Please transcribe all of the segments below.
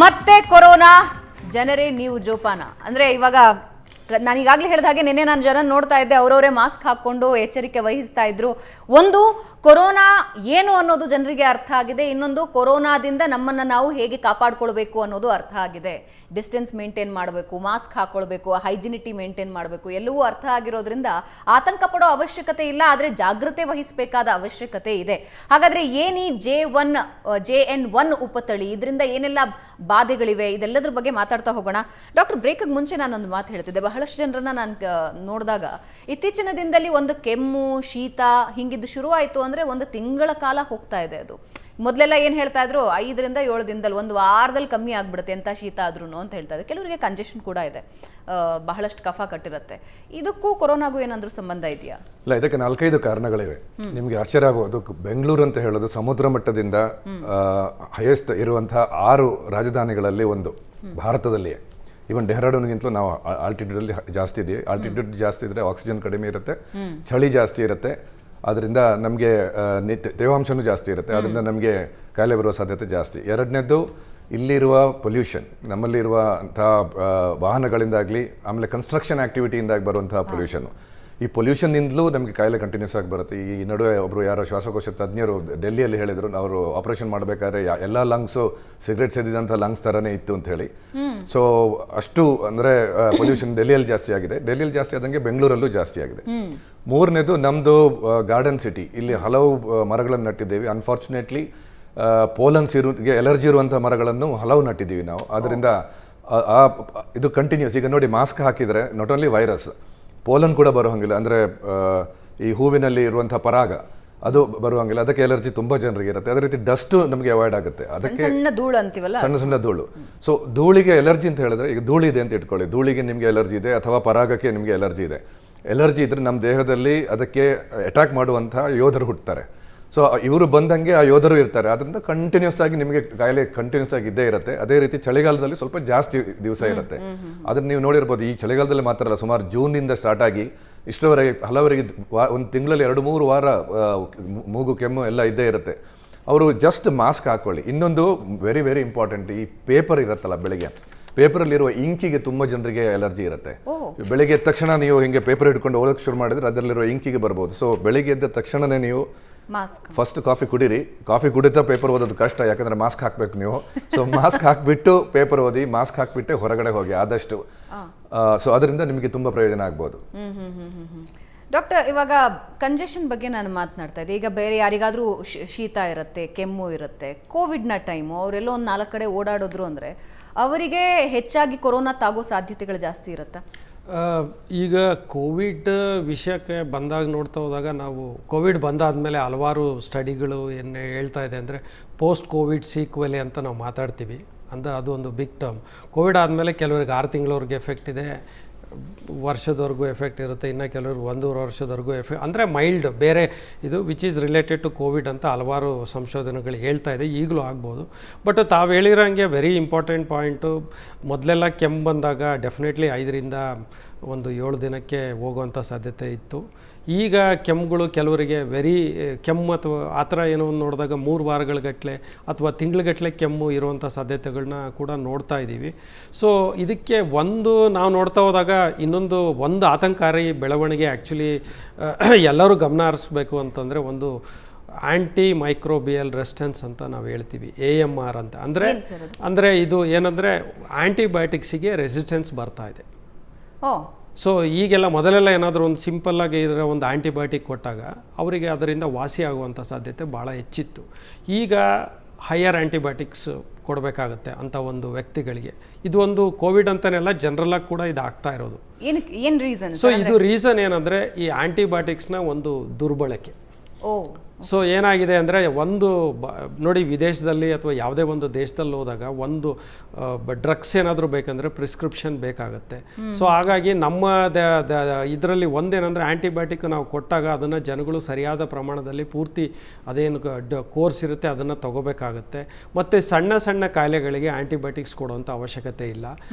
ಮತ್ತೆ ಕೊರೋನಾ ಜನರೇ ನೀವು ಜೋಪಾನ ಅಂದ್ರೆ ಇವಾಗ ನಾನು ಈಗಾಗಲೇ ಹೇಳಿದ ಹಾಗೆ ನಿನ್ನೆ ನಾನು ಜನ ನೋಡ್ತಾ ಇದ್ದೆ ಅವರವರೇ ಮಾಸ್ಕ್ ಹಾಕ್ಕೊಂಡು ಎಚ್ಚರಿಕೆ ವಹಿಸ್ತಾ ಇದ್ರು. ಒಂದು ಕೊರೋನಾ ಏನು ಅನ್ನೋದು ಜನರಿಗೆ ಅರ್ಥ ಆಗಿದೆ, ಇನ್ನೊಂದು ಕೊರೋನಾದಿಂದ ನಮ್ಮನ್ನು ನಾವು ಹೇಗೆ ಕಾಪಾಡ್ಕೊಳ್ಬೇಕು ಅನ್ನೋದು ಅರ್ಥ ಆಗಿದೆ. ಡಿಸ್ಟೆನ್ಸ್ ಮೇಂಟೈನ್ ಮಾಡಬೇಕು, ಮಾಸ್ಕ್ ಹಾಕೊಳ್ಬೇಕು, ಹೈಜಿನಿಟಿ ಮೇಂಟೈನ್ ಮಾಡಬೇಕು, ಎಲ್ಲವೂ ಅರ್ಥ ಆಗಿರೋದ್ರಿಂದ ಆತಂಕ ಪಡೋ ಅವಶ್ಯಕತೆ ಇಲ್ಲ, ಆದರೆ ಜಾಗೃತೆ ವಹಿಸಬೇಕಾದ ಅವಶ್ಯಕತೆ ಇದೆ. ಹಾಗಾದ್ರೆ ಏನಿ JN1 ಉಪತಳಿ ಇದರಿಂದ ಏನೆಲ್ಲ ಬಾಧೆಗಳಿವೆ ಇದೆಲ್ಲದ್ರ ಬಗ್ಗೆ ಮಾತಾಡ್ತಾ ಹೋಗೋಣ. ಡಾಕ್ಟರ್, ಬ್ರೇಕ್ಗೆ ಮುಂಚೆ ನಾನೊಂದು ಮಾತು ಹೇಳ್ತಿದ್ದೆ. ಬಹಳಷ್ಟು ಜನರನ್ನ ನಾನು ನೋಡಿದಾಗ ಇತ್ತೀಚಿನ ದಿನದಲ್ಲಿ ಒಂದು ಕೆಮ್ಮು ಶೀತ ಹಿಂಗಿದ್ದು ಶುರು ಆಯಿತು ಅಂದರೆ ಒಂದು ತಿಂಗಳ ಕಾಲ ಹೋಗ್ತಾ ಇದೆ. ಅದು ಮೊದಲೆಲ್ಲ ಏನು ಹೇಳ್ತಾ ಇದ್ರು 5 ರಿಂದ 7 ದಿನದಲ್ಲಿ ಒಂದು ವಾರದಲ್ಲಿ ಕಮ್ಮಿ ಆಗ್ಬಿಡುತ್ತೆ ಎಂಥ ಶೀತ ಆದ್ರೂ ಅಂತ ಹೇಳ್ತಾ ಇದ್ದಾರೆ. ಕೆಲವರಿಗೆ ಕಂಜೆಷನ್ ಕೂಡ ಇದೆ, ಬಹಳಷ್ಟು ಕಫ ಕಟ್ಟಿರುತ್ತೆ. ಇದಕ್ಕೂ ಕೊರೋನಾಗೂ ಏನಾದರೂ ಸಂಬಂಧ ಇದೆಯಾ? ಇಲ್ಲ, ಇದಕ್ಕೆ 4-5 ಕಾರಣಗಳಿವೆ. ನಿಮಗೆ ಆಶ್ಚರ್ಯ ಆಗೋದು, ಬೆಂಗಳೂರು ಅಂತ ಹೇಳೋದು ಸಮುದ್ರ ಮಟ್ಟದಿಂದ ಹೈಯೆಸ್ಟ್ ಇರುವಂತಹ 6 ರಾಜಧಾನಿಗಳಲ್ಲಿ ಒಂದು ಭಾರತದಲ್ಲಿಯೇ. ಇವನ್ ಡೆಹ್ರಾಡೂನ್ಗಿಂತಲೂ ನಾವು ಆಲ್ಟಿಟ್ಯೂಡಲ್ಲಿ ಜಾಸ್ತಿ ಇದೀವಿ. ಆಲ್ಟಿಟ್ಯೂಡ್ ಜಾಸ್ತಿ ಇದ್ರೆ ಆಕ್ಸಿಜನ್ ಕಡಿಮೆ ಇರುತ್ತೆ, ಚಳಿ ಜಾಸ್ತಿ ಇರುತ್ತೆ, ಅದರಿಂದ ನಮಗೆ ತೇವಾಂಶನೂ ಜಾಸ್ತಿ ಇರುತ್ತೆ, ಅದರಿಂದ ನಮಗೆ ಕಾಯಿಲೆ ಬರುವ ಸಾಧ್ಯತೆ ಜಾಸ್ತಿ. ಎರಡನೇದು ಇಲ್ಲಿರುವ ಪೊಲ್ಯೂಷನ್, ನಮ್ಮಲ್ಲಿರುವಂತಹ ವಾಹನಗಳಿಂದಾಗಲಿ ಆಮೇಲೆ ಕನ್ಸ್ಟ್ರಕ್ಷನ್ ಆಕ್ಟಿವಿಟಿಯಿಂದಾಗಿ ಬರುವಂತಹ ಪೊಲ್ಯೂಷನ್. ಈ ಪೊಲ್ಯೂಷನ್ನಿಂದಲೂ ನಮಗೆ ಕಾಯಿಲೆ ಕಂಟಿನ್ಯೂಸ್ ಆಗಿ ಬರುತ್ತೆ. ಈ ನಡುವೆ ಒಬ್ಬರು ಯಾರೋ ಶ್ವಾಸಕೋಶ ತಜ್ಞರು ಡೆಲ್ಲಿಯಲ್ಲಿ ಹೇಳಿದರು, ಅವರು ಆಪರೇಷನ್ ಮಾಡಬೇಕಾದ್ರೆ ಎಲ್ಲ ಲಂಗ್ಸು ಸಿಗರೇಟ್ ಸೇದಿದಂಥ ಲಂಗ್ಸ್ ಥರನೇ ಇತ್ತು ಅಂತ ಹೇಳಿ. ಸೊ ಅಷ್ಟು ಅಂದರೆ ಪೊಲ್ಯೂಷನ್ ಡೆಲ್ಲಿಯಲ್ಲಿ ಜಾಸ್ತಿ ಆಗಿದೆ. ಡೆಲ್ಲಿಯಲ್ಲಿ ಜಾಸ್ತಿ ಆದಂಗೆ ಬೆಂಗಳೂರಲ್ಲೂ ಜಾಸ್ತಿ ಆಗಿದೆ. ಮೂರನೇದು ನಮ್ಮದು ಗಾರ್ಡನ್ ಸಿಟಿ, ಇಲ್ಲಿ ಹಲವು ಮರಗಳನ್ನು ನಟ್ಟಿದ್ದೇವೆ. ಅನ್ಫಾರ್ಚುನೇಟ್ಲಿ ಪೋಲನ್ಸ್ ಎಲರ್ಜಿ ಇರುವಂಥ ಮರಗಳನ್ನು ಹಲವು ನಟ್ಟಿದ್ದೀವಿ ನಾವು. ಅದರಿಂದ ಇದು ಕಂಟಿನ್ಯೂಸ್. ಈಗ ನೋಡಿ, ಮಾಸ್ಕ್ ಹಾಕಿದರೆ ನಾಟ್ ಓನ್ಲಿ ವೈರಸ್, ಪೋಲನ್ ಕೂಡ ಬರುವಂಗಿಲ್ಲ. ಅಂದರೆ ಈ ಹೂವಿನಲ್ಲಿ ಇರುವಂಥ ಪರಾಗ ಅದು ಬರುವಂಗಿಲ್ಲ, ಅದಕ್ಕೆ ಎಲರ್ಜಿ ತುಂಬ ಜನರಿಗೆ ಇರುತ್ತೆ. ಅದೇ ರೀತಿ ಡಸ್ಟ್ ನಮಗೆ ಅವಾಯ್ಡ್ ಆಗುತ್ತೆ. ಅದಕ್ಕೆ ಸಣ್ಣ ಸಣ್ಣ ಧೂಳು. ಸೊ ಧೂಳಿಗೆ ಎಲರ್ಜಿ ಅಂತ ಹೇಳಿದ್ರೆ, ಈಗ ಧೂಳು ಇದೆ ಅಂತ ಇಟ್ಕೊಳ್ಳಿ, ಧೂಳಿಗೆ ನಿಮಗೆ ಎಲರ್ಜಿ ಇದೆ ಅಥವಾ ಪರಾಗಕ್ಕೆ ನಿಮಗೆ ಎಲರ್ಜಿ ಇದೆ. ಎಲರ್ಜಿ ಇದ್ರೆ ನಮ್ಮ ದೇಹದಲ್ಲಿ ಅದಕ್ಕೆ ಅಟ್ಯಾಕ್ ಮಾಡುವಂತಹ ಯೋಧರು ಹುಟ್ಟುತ್ತಾರೆ. ಸೊ ಇವರು ಬಂದಂಗೆ ಆ ಯೋಧರು ಇರ್ತಾರೆ. ಅದರಿಂದ ಕಂಟಿನ್ಯೂಸ್ ಆಗಿ ನಿಮಗೆ ಕಾಯಿಲೆ ಕಂಟಿನ್ಯೂಸ್ ಆಗಿ ಇದ್ದೇ ಇರುತ್ತೆ. ಅದೇ ರೀತಿ ಚಳಿಗಾಲದಲ್ಲಿ ಸ್ವಲ್ಪ ಜಾಸ್ತಿ ದಿವಸ ಇರುತ್ತೆ. ಅದನ್ನು ನೀವು ನೋಡಿರ್ಬೋದು, ಈ ಚಳಿಗಾಲದಲ್ಲಿ ಮಾತ್ರ ಅಲ್ಲ, ಸುಮಾರು ಜೂನಿಂದ ಸ್ಟಾರ್ಟ್ ಆಗಿ ಇಷ್ಟರವರೆಗೆ ಹಲವರಿಗೆ ಒಂದು ತಿಂಗಳಲ್ಲಿ 2-3 ವಾರ ಮೂಗು ಕೆಮ್ಮು ಎಲ್ಲ ಇದ್ದೇ ಇರುತ್ತೆ. ಅವರು ಜಸ್ಟ್ ಮಾಸ್ಕ್ ಹಾಕ್ಕೊಳ್ಳಿ. ಇನ್ನೊಂದು ವೆರಿ ವೆರಿ ಇಂಪಾರ್ಟೆಂಟ್, ಈ ಪೇಪರ್ ಇರುತ್ತಲ್ಲ, ಬೆಳಿಗ್ಗೆ ಪೇಪರಲ್ಲಿರುವ ಇಂಕಿಗೆ ತುಂಬ ಜನರಿಗೆ ಎಲರ್ಜಿ ಇರುತ್ತೆ. ಬೆಳಿಗ್ಗೆ ಎದ್ದ ತಕ್ಷಣ ನೀವು ಹಿಂಗೆ ಪೇಪರ್ ಹಿಡ್ಕೊಂಡು ಓದಕ್ಕೆ ಶುರು ಮಾಡಿದ್ರೆ ಅದರಲ್ಲಿರುವ ಇಂಕಿಗೆ ಬರ್ಬೋದು. ಸೊ ಬೆಳಿಗ್ಗೆ ಎದ್ದ ತಕ್ಷಣನೇ ನೀವು ಫಸ್ಟ್ ಕಾಫಿ ಕುಡೀರಿ. ಕಾಫಿ ಕುಡಿತಾ ಪೇಪರ್ ಓದೋದು ಕಷ್ಟ, ಯಾಕಂದ್ರೆ ಮಾಸ್ಕ್ ಹಾಕ್ಬೇಕು ನೀವು. ಸೊ ಮಾಸ್ಕ್ ಹಾಕ್ಬಿಟ್ಟು ಪೇಪರ್ ಓದಿ, ಮಾಸ್ಕ್ ಹಾಕ್ಬಿಟ್ಟೆ ಹೊರಗಡೆ ಹೋಗಿ ಆದಷ್ಟು. ಸೊ ಅದರಿಂದ ನಿಮಗೆ ತುಂಬ ಪ್ರಯೋಜನ ಆಗ್ಬೋದು. ಡಾಕ್ಟರ್, ಇವಾಗ ಕಂಜೆಷನ್ ಬಗ್ಗೆ ನಾನು ಮಾತನಾಡ್ತಾ ಇದ್ದೆ. ಈಗ ಬೇರೆ ಯಾರಿಗಾದ್ರೂ ಶೀತ ಇರುತ್ತೆ, ಕೆಮ್ಮು ಇರುತ್ತೆ, ಕೋವಿಡ್ನ ಟೈಮು ಅವರೆಲ್ಲೋ ಒಂದು 4 ಕಡೆ ಓಡಾಡಿದ್ರು ಅಂದರೆ ಅವರಿಗೆ ಹೆಚ್ಚಾಗಿ ಕೊರೋನಾ ತಾಗೋ ಸಾಧ್ಯತೆಗಳು ಜಾಸ್ತಿ ಇರುತ್ತಾ? ಈಗ ಕೋವಿಡ್ ವಿಷಯಕ್ಕೆ ಬಂದಾಗ ನೋಡ್ತಾ ಹೋದಾಗ, ನಾವು ಕೋವಿಡ್ ಬಂದಾದಮೇಲೆ ಹಲವಾರು ಸ್ಟಡಿಗಳು ಏನು ಹೇಳ್ತಾ ಇದೆ ಅಂದರೆ ಪೋಸ್ಟ್ ಕೋವಿಡ್ ಸೀಕ್ವೆಲೆ ಅಂತ ನಾವು ಮಾತಾಡ್ತೀವಿ. ಅಂದರೆ ಅದು ಒಂದು ಬಿಗ್ ಟರ್ಮ್. ಕೋವಿಡ್ ಆದಮೇಲೆ ಕೆಲವರಿಗೆ 6 ತಿಂಗಳವರೆಗೆ ಎಫೆಕ್ಟ್ ಇದೆ, ವರ್ಷದವರೆಗೂ ಎಫೆಕ್ಟ್ ಇರುತ್ತೆ, ಇನ್ನು ಕೆಲವರು 1.5 ವರ್ಷದವರೆಗೂ ಎಫೆಕ್ಟ್, ಅಂದರೆ ಮೈಲ್ಡ್ ಬೇರೆ ಇದು which is related to covid ಅಂತ ಹಲವಾರು ಸಂಶೋಧನೆಗಳು ಹೇಳ್ತಾ ಇದೆ. ಈಗಲೂ ಆಗ್ಬೋದು. ಬಟ್ ತಾವು ಹೇಳಿರೋಂಗೆ ವೆರಿ ಇಂಪಾರ್ಟೆಂಟ್ ಪಾಯಿಂಟು, ಮೊದಲೆಲ್ಲ ಕೆಮ್ಮು ಬಂದಾಗ ಡೆಫಿನೆಟ್ಲಿ 5 ರಿಂದ 7 ದಿನಕ್ಕೆ ಹೋಗುವಂಥ ಸಾಧ್ಯತೆ ಇತ್ತು. ಈಗ ಕೆಮ್ಮುಗಳು ಕೆಲವರಿಗೆ ವೆರಿ ಕೆಮ್ಮು ಅಥವಾ ಆ ಥರ ಏನೋ ಒಂದು ನೋಡಿದಾಗ 3 ವಾರಗಳಗಟ್ಟಲೆ ಅಥವಾ ತಿಂಗಳಗಟ್ಟಲೆ ಕೆಮ್ಮು ಇರುವಂಥ ಸಾಧ್ಯತೆಗಳನ್ನ ಕೂಡ ನೋಡ್ತಾ ಇದ್ದೀವಿ. ಸೊ ಇದಕ್ಕೆ ನಾವು ನೋಡ್ತಾ ಹೋದಾಗ ಒಂದು ಆತಂಕಕಾರಿ ಬೆಳವಣಿಗೆ ಆ್ಯಕ್ಚುಲಿ ಎಲ್ಲರೂ ಗಮನ ಹರಿಸ್ಬೇಕು ಅಂತಂದರೆ, ಒಂದು ಆ್ಯಂಟಿ ಮೈಕ್ರೋಬಿಯಲ್ ರೆಸಿಸ್ಟೆನ್ಸ್ ಅಂತ ನಾವು ಹೇಳ್ತೀವಿ, AMR ಅಂತ. ಅಂದರೆ ಇದು ಏನಂದರೆ ಆ್ಯಂಟಿಬಯೋಟಿಕ್ಸಿಗೆ ರೆಸಿಸ್ಟೆನ್ಸ್ ಬರ್ತಾ ಇದೆ. ಸೊ ಈಗೆಲ್ಲ ಮೊದಲೆಲ್ಲ ಏನಾದರೂ ಒಂದು ಸಿಂಪಲ್ಲಾಗಿ ಇದರ ಒಂದು ಆ್ಯಂಟಿಬಯೋಟಿಕ್ ಕೊಟ್ಟಾಗ ಅವರಿಗೆ ಅದರಿಂದ ವಾಸಿ ಆಗುವಂಥ ಸಾಧ್ಯತೆ ಭಾಳ ಹೆಚ್ಚಿತ್ತು. ಈಗ ಹೈಯರ್ ಆ್ಯಂಟಿಬಯೋಟಿಕ್ಸ್ ಕೊಡಬೇಕಾಗತ್ತೆ ಅಂಥ ಒಂದು ವ್ಯಕ್ತಿಗಳಿಗೆ. ಇದು ಒಂದು ಕೋವಿಡ್ ಅಂತನೆಲ್ಲ ಜನರಲ್ಲಾಗಿ ಕೂಡ ಇದು ಆಗ್ತಾ ಇರೋದು. ಏನು ರೀಸನ್? ಸೊ ಇದು ರೀಸನ್ ಏನಂದರೆ ಈ ಆ್ಯಂಟಿಬಯೋಟಿಕ್ಸ್ನ ಒಂದು ದುರ್ಬಳಕೆ. ಸೊ ಏನಾಗಿದೆ ಅಂದರೆ, ನೋಡಿ, ವಿದೇಶದಲ್ಲಿ ಅಥವಾ ಯಾವುದೇ ಒಂದು ದೇಶದಲ್ಲಿ ಹೋದಾಗ ಒಂದು ಡ್ರಗ್ಸ್ ಏನಾದರೂ ಬೇಕಂದರೆ ಪ್ರಿಸ್ಕ್ರಿಪ್ಷನ್ ಬೇಕಾಗುತ್ತೆ. ಸೊ ಹಾಗಾಗಿ ನಮ್ಮ ಇದರಲ್ಲಿ ಒಂದೇನೆಂದರೆ ಆ್ಯಂಟಿಬಯೋಟಿಕ್ ನಾವು ಕೊಟ್ಟಾಗ ಅದನ್ನು ಜನಗಳು ಸರಿಯಾದ ಪ್ರಮಾಣದಲ್ಲಿ ಪೂರ್ತಿ ಅದೇನು ಕೋರ್ಸ್ ಇರುತ್ತೆ ಅದನ್ನು ತಗೋಬೇಕಾಗತ್ತೆ. ಮತ್ತು ಸಣ್ಣ ಸಣ್ಣ ಕಾಯಿಲೆಗಳಿಗೆ ಆ್ಯಂಟಿಬಯೋಟಿಕ್ಸ್ ಕೊಡುವಂಥ ಅವಶ್ಯಕತೆ ಇಲ್ಲ.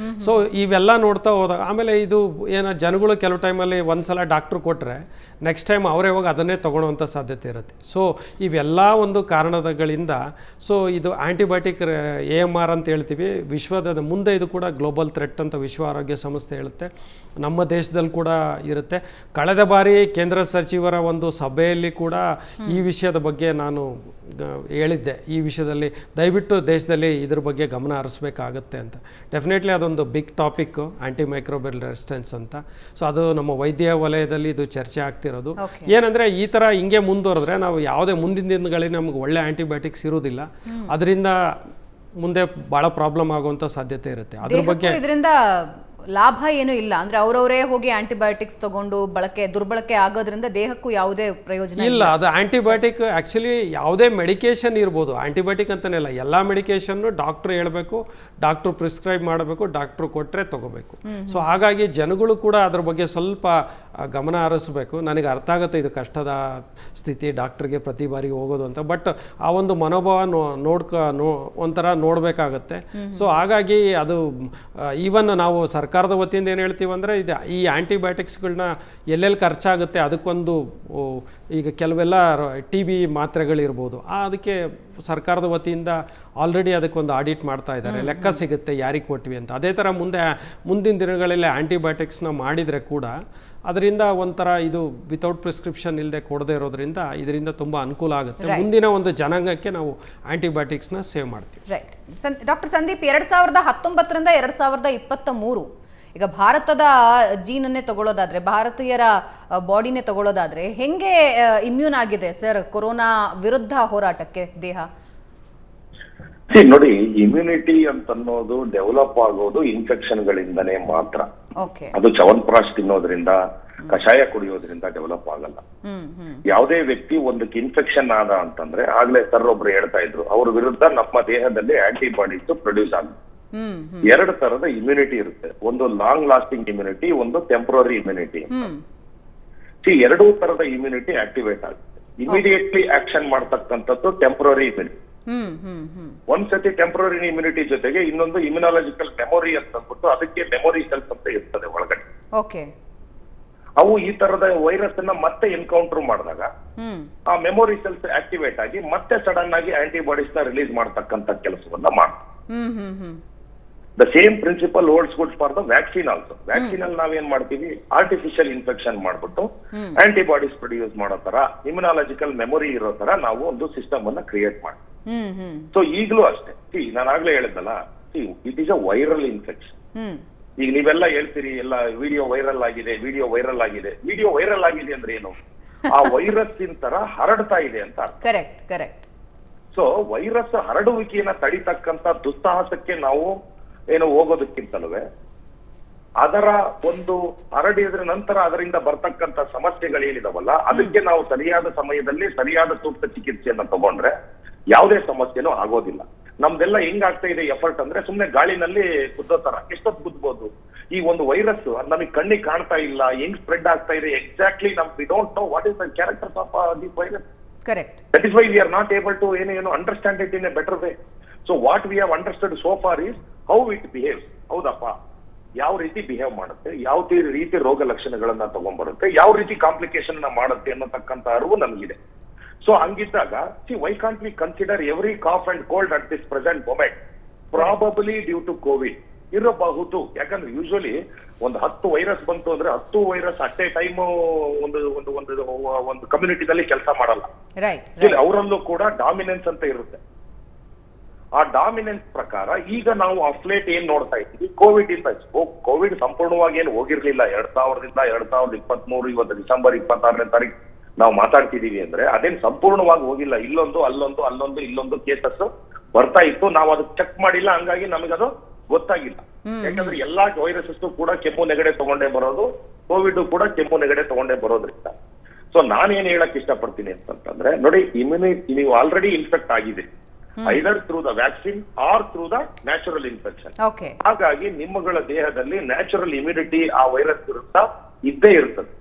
ಸೊ ಇವೆಲ್ಲ ನೋಡ್ತಾ ಹೋದಾಗ ಆಮೇಲೆ ಇದು ಜನಗಳು ಕೆಲವು ಟೈಮಲ್ಲಿ ಒಂದ್ಸಲ ಡಾಕ್ಟ್ರು ಕೊಟ್ಟರೆ ನೆಕ್ಸ್ಟ್ ಟೈಮ್ ಅವರೇ ಹೋಗಿ ಅದನ್ನೇ ತೊಗೊಳ್ಳೋವಂಥ ಸಾಧ್ಯತೆ ಇರುತ್ತೆ. ಸೊ ಇವೆಲ್ಲ ಒಂದು ಕಾರಣಗಳಿಂದ ಸೊ ಇದು ಆ್ಯಂಟಿಬಯೋಟಿಕ್ AMR ಅಂತ ಹೇಳ್ತೀವಿ. ವಿಶ್ವದ ಮುಂದೆ ಇದು ಕೂಡ ಗ್ಲೋಬಲ್ ಥ್ರೆಟ್ ಅಂತ ವಿಶ್ವ ಆರೋಗ್ಯ ಸಂಸ್ಥೆ ಹೇಳುತ್ತೆ. ನಮ್ಮ ದೇಶದಲ್ಲಿ ಕೂಡ ಇರುತ್ತೆ. ಕಳೆದ ಬಾರಿ ಕೇಂದ್ರ ಸಚಿವರ ಒಂದು ಸಭೆಯಲ್ಲಿ ಕೂಡ ಈ ವಿಷಯದ ಬಗ್ಗೆ ನಾನು ಹೇಳಿದ್ದೆ, ಈ ವಿಷಯದಲ್ಲಿ ದಯವಿಟ್ಟು ದೇಶದಲ್ಲಿ ಇದ್ರ ಬಗ್ಗೆ ಗಮನ ಹರಿಸ್ಬೇಕಾಗತ್ತೆ ಅಂತ. ಡೆಫಿನೆಟ್ಲಿ ಅದೊಂದು ಬಿಗ್ ಟಾಪಿಕ್ ಆಂಟಿಮೈಕ್ರೋಬಿಯಲ್ ರೆಸಿಸ್ಟೆನ್ಸ್ ಅಂತ. ಸೊ ಅದು ನಮ್ಮ ವೈದ್ಯ ವಲಯದಲ್ಲಿ ಇದು ಚರ್ಚೆ ಆಗ್ತಿರೋದು. ಏನಂದರೆ ಈ ಥರ ಹಿಂಗೆ ಮುಂದುವರೆದ್ರೆ ನಾವು ಯಾವುದೇ ಮುಂದಿನ ದಿನಗಳಲ್ಲಿ ನಮ್ಗೆ ಒಳ್ಳೆ ಆಂಟಿಬಯೋಟಿಕ್ಸ್ ಇರೋದಿಲ್ಲ. ಅದರಿಂದ ಮುಂದೆ ಭಾಳ ಪ್ರಾಬ್ಲಮ್ ಆಗುವಂಥ ಸಾಧ್ಯತೆ ಇರುತ್ತೆ. ಅದ್ರ ಬಗ್ಗೆ ಇದರಿಂದ ಲಾಭ ಏನೂ ಇಲ್ಲ ಅಂದ್ರೆ ಅವರವರೇ ಹೋಗಿ ಆಂಟಿಬಯೋಟಿಕ್ಸ್ ತಗೊಂಡು ದುರ್ಬಳಕೆ ಆಗೋದ್ರಿಂದ ದೇಹಕ್ಕೂ ಯಾವುದೇ ಪ್ರಯೋಜನ ಇಲ್ಲ. ಅದು ಆಂಟಿಬಯೋಟಿಕ್ ಆ್ಯಕ್ಚುಲಿ ಯಾವುದೇ ಮೆಡಿಕೇಶನ್ ಇರ್ಬೋದು, ಆಂಟಿಬಯೋಟಿಕ್ ಅಂತಲೇ ಇಲ್ಲ, ಎಲ್ಲ ಮೆಡಿಕೇಶನ್ನು ಡಾಕ್ಟ್ರು ಹೇಳಬೇಕು, ಡಾಕ್ಟ್ರು ಪ್ರಿಸ್ಕ್ರೈಬ್ ಮಾಡಬೇಕು, ಡಾಕ್ಟ್ರು ಕೊಟ್ಟರೆ ತಗೋಬೇಕು. ಸೊ ಹಾಗಾಗಿ ಜನಗಳು ಕೂಡ ಅದ್ರ ಬಗ್ಗೆ ಸ್ವಲ್ಪ ಗಮನ ಹರಿಸ್ಬೇಕು. ನನಗೆ ಅರ್ಥ ಆಗುತ್ತೆ ಇದು ಕಷ್ಟದ ಸ್ಥಿತಿ ಡಾಕ್ಟ್ರಿಗೆ ಪ್ರತಿ ಬಾರಿ ಹೋಗೋದು ಅಂತ, ಬಟ್ ಆ ಒಂದು ಮನೋಭಾವ ಒಂಥರ ನೋಡಬೇಕಾಗತ್ತೆ. ಸೊ ಹಾಗಾಗಿ ಅದು ಈವನ್ ನಾವು ಸರ್ಕಾರದ ವತಿಯಿಂದ ಏನು ಹೇಳ್ತೀವಿ ಅಂದರೆ ಇದು ಈ ಆ್ಯಂಟಿಬಯೋಟಿಕ್ಸ್ಗಳನ್ನ ಎಲ್ಲೆಲ್ಲಿ ಖರ್ಚಾಗುತ್ತೆ ಅದಕ್ಕೊಂದು ಈಗ ಕೆಲವೆಲ್ಲ TB ಮಾತ್ರೆಗಳಿರ್ಬೋದು, ಅದಕ್ಕೆ ಸರ್ಕಾರದ ವತಿಯಿಂದ ಆಲ್ರೆಡಿ ಅದಕ್ಕೊಂದು ಆಡಿಟ್ ಮಾಡ್ತಾ ಇದ್ದಾರೆ, ಲೆಕ್ಕ ಸಿಗುತ್ತೆ ಯಾರಿಗೆ ಕೊಟ್ವಿ ಅಂತ. ಅದೇ ಥರ ಮುಂದಿನ ದಿನಗಳಲ್ಲಿ ಆ್ಯಂಟಿಬಯೋಟಿಕ್ಸ್ನ ಮಾಡಿದರೆ ಕೂಡ ಅದರಿಂದ ಒಂಥರ ಇದು ವಿತೌಟ್ ಪ್ರಿಸ್ಕ್ರಿಪ್ಷನ್ ಇಲ್ಲದೆ ಕೊಡದೇ ಇರೋದ್ರಿಂದ ಇದರಿಂದ ತುಂಬ ಅನುಕೂಲ ಆಗುತ್ತೆ. ಮುಂದಿನ ಒಂದು ಜನಾಂಗಕ್ಕೆ ನಾವು ಆ್ಯಂಟಿಬಯೋಟಿಕ್ಸ್ನ ಸೇವ್ ಮಾಡ್ತೀವಿ. ರೈಟ್. ಡಾಕ್ಟರ್ ಸಂದೀಪ್, 2019ರಿಂದ 2023 ಈಗ ಭಾರತದ ಜೀನನ್ನೇ ತಗೊಳ್ಳೋದಾದ್ರೆ, ಭಾರತೀಯರ ಬಾಡಿನೇ ತಗೊಳ್ಳೋದಾದ್ರೆ ಹೆಂಗೆ ಇಮ್ಯೂನ್ ಆಗಿದೆ ಸರ್ ಕೊರೋನಾ ವಿರುದ್ಧ ಹೋರಾಟಕ್ಕೆ ದೇಹ? ನೋಡಿ, ಇಮ್ಯುನಿಟಿ ಅಂತನ್ನೋದು ಡೆವಲಪ್ ಆಗೋದು ಇನ್ಫೆಕ್ಷನ್ಗಳಿಂದನೇ ಮಾತ್ರ. ಅದು ಚ್ಯವನ್ಪ್ರಾಶ್ ತಿನ್ನೋದ್ರಿಂದ, ಕಷಾಯ ಕುಡಿಯೋದ್ರಿಂದ ಡೆವಲಪ್ ಆಗಲ್ಲ. ಯಾವುದೇ ವ್ಯಕ್ತಿ ಒಂದಕ್ಕೆ ಇನ್ಫೆಕ್ಷನ್ ಆದ ಅಂತಂದ್ರೆ, ಆಗ್ಲೇ ಸರ್ ಒಬ್ರು ಹೇಳ್ತಾ ಇದ್ರು, ಅವ್ರ ವಿರುದ್ಧ ನಮ್ಮ ದೇಹದಲ್ಲಿ ಆಂಟಿಬಾಡೀಸ್ ಪ್ರೊಡ್ಯೂಸ್ ಆಗುತ್ತೆ. ಎರಡು ತರದ ಇಮ್ಯುನಿಟಿ ಇರುತ್ತೆ, ಒಂದು ಲಾಂಗ್ ಲಾಸ್ಟಿಂಗ್ ಇಮ್ಯುನಿಟಿ, ಒಂದು ಟೆಂಪರರಿ ಇಮ್ಯುನಿಟಿ. ಎರಡೂ ತರದ ಇಮ್ಯುನಿಟಿ ಆಕ್ಟಿವೇಟ್ ಆಗುತ್ತೆ. ಇಮಿಡಿಯೇಟ್ಲಿ ಆಕ್ಷನ್ ಮಾಡ್ತಕ್ಕಂಥದ್ದು ಟೆಂಪರರಿ ಇಮ್ಯುನಿಟಿ. ಒಂದ್ಸತಿ ಟೆಂಪರರಿ ಇಮ್ಯುನಿಟಿ ಜೊತೆಗೆ ಇನ್ನೊಂದು ಇಮ್ಯುನಾಲಜಿಕಲ್ ಮೆಮೊರಿ ಅಂತ ಅಂದ್ಬಿಟ್ಟು ಅದಕ್ಕೆ ಮೆಮೊರಿ ಸೆಲ್ಸ್ ಅಂತ ಇರ್ತದೆ ಒಳಗಡೆ. ಅವು ಈ ತರದ ವೈರಸ್ ಅನ್ನ ಮತ್ತೆ ಎನ್ಕೌಂಟರ್ ಮಾಡಿದಾಗ ಆ ಮೆಮೊರಿ ಸೆಲ್ಸ್ ಆಕ್ಟಿವೇಟ್ ಆಗಿ ಮತ್ತೆ ಸಡನ್ ಆಗಿ ಆಂಟಿಬಾಡೀಸ್ ನ ರಿಲೀಸ್ ಮಾಡ್ತಕ್ಕಂಥ ಕೆಲಸವನ್ನ ಮಾಡ್ತಾರೆ. The same principal holds good for the vaccine also. Vaccine ಅಲ್ಲಿ ನಾವೇನ್ ಮಾಡ್ತೀವಿ, ಆರ್ಟಿಫಿಷಿಯಲ್ ಇನ್ಫೆಕ್ಷನ್ ಮಾಡ್ಬಿಟ್ಟು ಆಂಟಿಬಾಡೀಸ್ ಪ್ರೊಡ್ಯೂಸ್ ಮಾಡೋ ತರ, ಇಮ್ಯುನಾಲಜಿಕಲ್ ಮೆಮೊರಿ ಇರೋ ತರ ನಾವು ಒಂದು ಸಿಸ್ಟಮ್ ಅನ್ನ ಕ್ರಿಯೇಟ್ ಮಾಡ್ತೀವಿ. ಸೊ ಈಗಲೂ ಅಷ್ಟೇ, ನಾನು ಆಗ್ಲೇ ಹೇಳಿದ್ನಲ್ಲ, it is a viral infection. ಈಗ ನೀವೆಲ್ಲ ಹೇಳ್ತೀರಿ ಎಲ್ಲ ವಿಡಿಯೋ ವೈರಲ್ ಆಗಿದೆ, ವಿಡಿಯೋ ವೈರಲ್ ಆಗಿದೆ. ವಿಡಿಯೋ ವೈರಲ್ ಆಗಿದೆ ಅಂದ್ರೆ ಏನು? ಆ ವೈರಸ್ ತರ ಹರಡ್ತಾ ಇದೆ ಅಂತ ಅರ್ಥ. ಕರೆಕ್ಟ್. ಸೊ ವೈರಸ್ ಹರಡುವಿಕೆಯನ್ನ ತಡಿತಕ್ಕಂತ ದುಸ್ಸಾಹಸಕ್ಕೆ ನಾವು ಏನು ಹೋಗೋದಕ್ಕಿಂತಲೂ ಅದರ ಒಂದು ಹರಡಿದ್ರ ನಂತರ ಅದರಿಂದ ಬರ್ತಕ್ಕಂಥ ಸಮಸ್ಯೆಗಳೇನಿದಾವಲ್ಲ, ಅದಕ್ಕೆ ನಾವು ಸರಿಯಾದ ಸಮಯದಲ್ಲಿ ಸರಿಯಾದ ಸೂಕ್ತ ಚಿಕಿತ್ಸೆಯನ್ನ ತಗೊಂಡ್ರೆ ಯಾವುದೇ ಸಮಸ್ಯೆನೂ ಆಗೋದಿಲ್ಲ. ನಮ್ದೆಲ್ಲ ಹೆಂಗಾಗ್ತಾ ಇದೆ ಎಫರ್ಟ್ ಅಂದ್ರೆ, ಸುಮ್ನೆ ಗಾಳಿನಲ್ಲಿ ಕುದ್ದೋ ತರ ಎಷ್ಟೊತ್ತು ಕುದ್ಬೋದು. ಈ ಒಂದು ವೈರಸ್ ನಮಗೆ ಕಣ್ಣಿಗೆ ಕಾಣ್ತಾ ಇಲ್ಲ, ಹೆಂಗ್ ಸ್ಪ್ರೆಡ್ ಆಗ್ತಾ ಇದೆ exactly we don't know what is the characters of this virus. Correct. That is why we are not able to ಏನು understand it in a better way. So what we have understood so far is how it behaves. ಹೌದಪ್ಪ, ಯಾವ ರೀತಿ behave ಮಾಡುತ್ತೆ, ಯಾವ ರೀತಿ ರೋಗ ಲಕ್ಷಣಗಳನ್ನ ತಗೊಂಡ್ಬರುತ್ತೆ, ಯಾವ ರೀತಿ ಕಾಂಪ್ಲಿಕೇಶನ್ ಮಾಡುತ್ತೆ ಅನ್ನತಕ್ಕಂಥ ಅರಿವು ನಮಗಿದೆ. ಸೊ ಹಂಗಿದ್ದಾಗ why can't we consider every cough and cold at this present moment probably due to COVID ಇರಬಹುದು. ಯಾಕಂದ್ರೆ ಯೂಶುವಲಿ ಒಂದು 10 ವೈರಸ್ ಬಂತು ಅಂದ್ರೆ 10 ವೈರಸ್ ಅಟ್ ಎ ಟೈಮ್ ಒಂದು ಕಮ್ಯುನಿಟಿನಲ್ಲಿ ಕೆಲಸ ಮಾಡಲ್ಲ. ಅವರಲ್ಲೂ ಕೂಡ ಡಾಮಿನೆನ್ಸ್ ಅಂತ ಇರುತ್ತೆ. ಆ ಡಾಮಿನೆನ್ಸ್ ಪ್ರಕಾರ ಈಗ ನಾವು ಅಫ್ಲೇಟ್ ಏನ್ ನೋಡ್ತಾ ಇದ್ದೀವಿ, ಕೋವಿಡ್ ಸಂಪೂರ್ಣವಾಗಿ ಏನು ಹೋಗಿರ್ಲಿಲ್ಲ. 2000ರಿಂದ 2023 ಇವತ್ತು ಡಿಸೆಂಬರ್ 26ನೇ ತಾರೀಕು ನಾವು ಮಾತಾಡ್ತಿದೀವಿ ಅಂದ್ರೆ ಅದೇನು ಸಂಪೂರ್ಣವಾಗಿ ಹೋಗಿಲ್ಲ. ಇಲ್ಲೊಂದು ಕೇಸಸ್ ಬರ್ತಾ ಇತ್ತು, ನಾವು ಅದಕ್ಕೆ ಚೆಕ್ ಮಾಡಿಲ್ಲ, ಹಂಗಾಗಿ ನಮಗದು ಗೊತ್ತಾಗಿಲ್ಲ. ಯಾಕಂದ್ರೆ ಎಲ್ಲಾ ವೈರಸಸ್ ಕೂಡ ಕೆಮ್ಮು ನೆಗಡೆ ತಗೊಂಡೇ ಬರೋದು, ಕೋವಿಡ್ ಕೂಡ ಕೆಮ್ಮು ನೆಗಡೆ ತಗೊಂಡೇ ಬರೋದ್ರಿಂದ. ಸೊ ನಾನೇನ್ ಹೇಳಕ್ ಇಷ್ಟಪಡ್ತೀನಿ ಅಂತಂದ್ರೆ, ನೋಡಿ, ನೀವು ಆಲ್ರೆಡಿ ಇನ್ಫೆಕ್ಟ್ ಆಗಿದೆ either through the vaccine or through the natural infection. ಹಾಗಾಗಿ ನಿಮ್ಮಗಳ ದೇಹದಲ್ಲಿ ನ್ಯಾಚುರಲ್ ಇಮ್ಯುನಿಟಿ ಆ ವೈರಸ್ ವಿರುದ್ಧ ಇದ್ದೇ ಇರ್ತದೆ.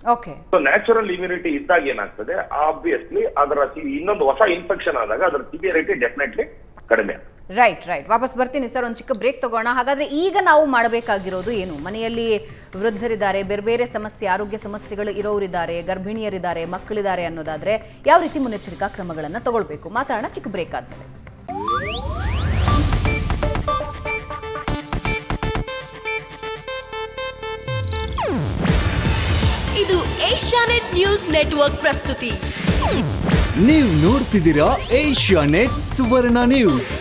ಸೊ ನ್ಯಾಚುರಲ್ ಇಮ್ಯುನಿಟಿ ಇದ್ದಾಗ ಏನಾಗ್ತದೆ, ಆಬ್ವಿಯಸ್ಲಿ ಅದರ ಇನ್ನೊಂದು ಹೊಸ ಇನ್ಫೆಕ್ಷನ್ ಆದಾಗ ಅದರ ಸಿವಿಯರಿಟಿ ಡೆಫಿನೆಟ್ಲಿ ಕಡಿಮೆ ಆಗ್ತದೆ. ರೈಟ್ ವಾಪಸ್ ಬರ್ತೀನಿ ಸರ್, ಒಂದು ಚಿಕ್ಕ ಬ್ರೇಕ್ ತಗೋಣ. ಹಾಗಾದ್ರೆ ಈಗ ನಾವು ಮಾಡಬೇಕಾಗಿರೋದು ಏನು? ಮನೆಯಲ್ಲಿ ವೃದ್ಧರಿದ್ದಾರೆ, ಬೇರೆ ಬೇರೆ ಸಮಸ್ಯೆ, ಆರೋಗ್ಯ ಸಮಸ್ಯೆಗಳು ಇರೋರಿದ್ದಾರೆ, ಗರ್ಭಿಣಿಯರಿದ್ದಾರೆ, ಮಕ್ಕಳಿದ್ದಾರೆ ಅನ್ನೋದಾದ್ರೆ ಯಾವ ರೀತಿ ಮುನ್ನೆಚ್ಚರಿಕಾ ಕ್ರಮಗಳನ್ನು ತಗೊಳ್ಬೇಕು? ಮಾತಾಡೋಣ ಚಿಕ್ಕ ಬ್ರೇಕ್ ಆದ್ಮೇಲೆ. ಇದು ಏಷ್ಯಾನೆಟ್ ನ್ಯೂಸ್ ನೆಟ್ವರ್ಕ್ ಪ್ರಸ್ತುತಿ. ನೀವು ನೋಡ್ತಿದ್ದೀರಾ ಏಷ್ಯಾನೆಟ್ ಸುವರ್ಣ ನ್ಯೂಸ್.